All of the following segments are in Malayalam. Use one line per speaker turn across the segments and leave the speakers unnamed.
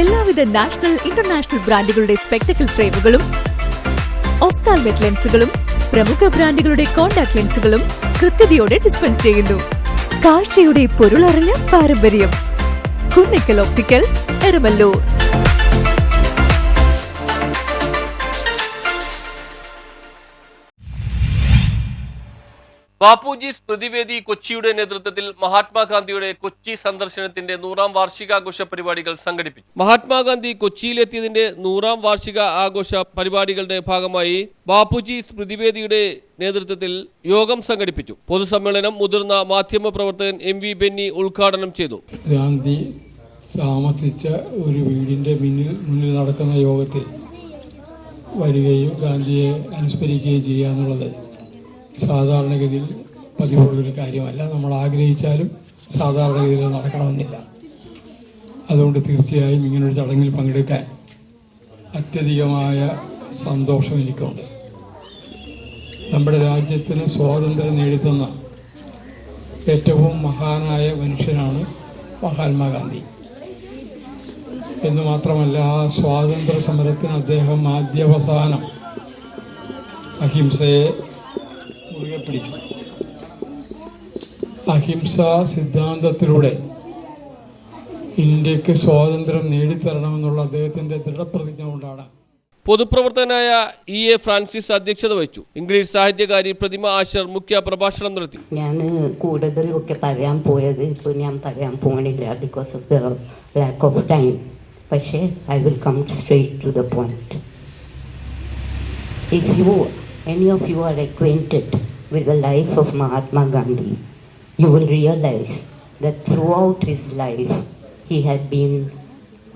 എല്ലാവിധ നാഷണൽ ഇന്റർനാഷണൽ ബ്രാൻഡുകളുടെ സ്പെക്ടക്കിൾ ഫ്രെയിമുകളും ഒഫ്താൽമെറ്റ് ലെൻസുകളും പ്രമുഖ ബ്രാൻഡുകളുടെ കോൺടാക്ട് ലെൻസുകളും കൃത്യതയോടെ ഡിസ്പെൻസ് ചെയ്യുന്നു. കാഴ്ചയുടെ പൊരുളറിഞ്ഞ പാരമ്പര്യം. കുന്നിക്കൽ ഒപ്റ്റിക്കൽസ്, എരമല്ലൂർ.
ബാപ്പുജി സ്മൃതിവേദി കൊച്ചിയുടെ നേതൃത്വത്തിൽ മഹാത്മാഗാന്ധിയുടെ കൊച്ചി സന്ദർശനത്തിന്റെ 100ാം വാർഷികാഘോഷ പരിപാടികൾ സംഘടിപ്പിച്ചു. മഹാത്മാഗാന്ധി കൊച്ചിയിലെത്തിയതിന്റെ 100ാം വാർഷിക ആഘോഷ പരിപാടികളുടെ ഭാഗമായി ബാപ്പുജി സ്മൃതിവേദിയുടെ നേതൃത്വത്തിൽ യോഗം സംഘടിപ്പിച്ചു. പൊതുസമ്മേളനം മുതിർന്ന മാധ്യമ പ്രവർത്തകൻ MV ബെന്നി ഉദ്ഘാടനം ചെയ്തു.
ഗാന്ധി താമസിച്ച ഒരു വീടിന്റെ മുന്നിൽ നടക്കുന്ന യോഗത്തിൽ വരികയും ഗാന്ധിയെ അനുസ്മരിക്കുകയും ചെയ്യുക എന്നുള്ളത് സാധാരണഗതിയിൽ പതിവുള്ളൊരു കാര്യമല്ല. നമ്മൾ ആഗ്രഹിച്ചാലും സാധാരണഗതിയിൽ നടക്കണമെന്നില്ല. അതുകൊണ്ട് തീർച്ചയായും ഇങ്ങനൊരു ചടങ്ങിൽ പങ്കെടുക്കാൻ അത്യധികമായ സന്തോഷം എനിക്കുണ്ട്. നമ്മുടെ രാജ്യത്തിന് സ്വാതന്ത്ര്യം നേടിത്തന്ന ഏറ്റവും മഹാനായ മനുഷ്യനാണ് മഹാത്മാഗാന്ധി എന്ന് മാത്രമല്ല, ആ സ്വാതന്ത്ര്യ സമരത്തിന് അദ്ദേഹം ആദ്യാവസാനം അഹിംസയെ മുറുകെ പിടിച്ചു. അഹിംസാ സിദ്ധാന്തത്തിലൂടെ ഇന്ത്യക്ക് സ്വാതന്ത്ര്യം നേടിത്തരണമെന്നുള്ള അദ്ദേഹത്തിന്റെ ദൃഢപ്രതിജ്ഞ കൊണ്ടാണ്.
പൊതുപ്രവർത്തകനായ EA ഫ്രാൻസിസ് അധ്യക്ഷത വഹിച്ചു. ഇംഗ്ലീഷ് സാഹിത്യകാരി പ്രതിമ ആശർ മുഖ്യ പ്രഭാഷണം നടത്തി.
ഞാൻ കൂടുതലൊക്കെ പറയാൻ പോയത് ഇപ്പോൾ ഞാൻ പറയാൻ പോണില്ല, because of the lack of time. പക്ഷേ I will come straight to the point. If you any of you are acquainted with the life of Mahatma Gandhi, you will realize that throughout his life he had been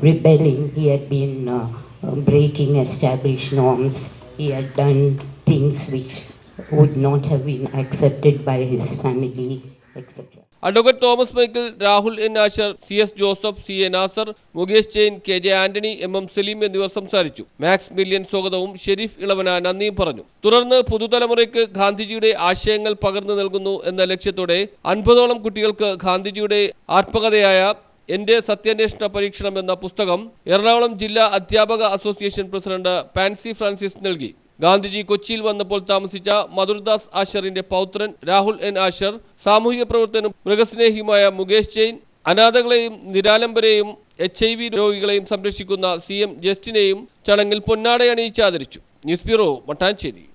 rebelling, he had been breaking established norms, he had done things which would not have been accepted by his family, etc.
Advocate Thomas Michael, Rahul N. Ashar, CS Joseph, CA Nasar, Mukesh Jain, KJ Antony, MM Saleem എന്നിവർ സംസാരിച്ചു. മാക്സ് മില്യൻ സ്വാഗതവും ഷെരീഫ് ഇളവന നന്ദിയും പറഞ്ഞു. തുടർന്ന് പുതുതലമുറയ്ക്ക് ഗാന്ധിജിയുടെ ആശയങ്ങൾ പകർന്നു നൽകുന്നു എന്ന ലക്ഷ്യത്തോടെ 50ഓളം കുട്ടികൾക്ക് ഗാന്ധിജിയുടെ ആത്മകഥയായ എന്റെ സത്യാന്വേഷണ പരീക്ഷണം എന്ന പുസ്തകം എറണാകുളം ജില്ലാ അധ്യാപക അസോസിയേഷൻ പ്രസിഡന്റ് പാൻസി ഫ്രാൻസിസ് നൽകി. ഗാന്ധിജി കൊച്ചിയിൽ വന്നപ്പോൾ താമസിച്ച മധുർദാസ് ആശറിന്റെ പൗത്രൻ രാഹുൽ N. ആശർ, സാമൂഹിക പ്രവർത്തനം മൃഗസ്നേഹിയുമായ മുകേഷ് ജെയിൻ, അനാഥകളെയും നിരാലംബരെയും HIV രോഗികളെയും സംരക്ഷിക്കുന്ന CM ജസ്റ്റിനെയും ചടങ്ങിൽ പൊന്നാടയണിയിച്ച് ആദരിച്ചു. News bureau, Mattancherry.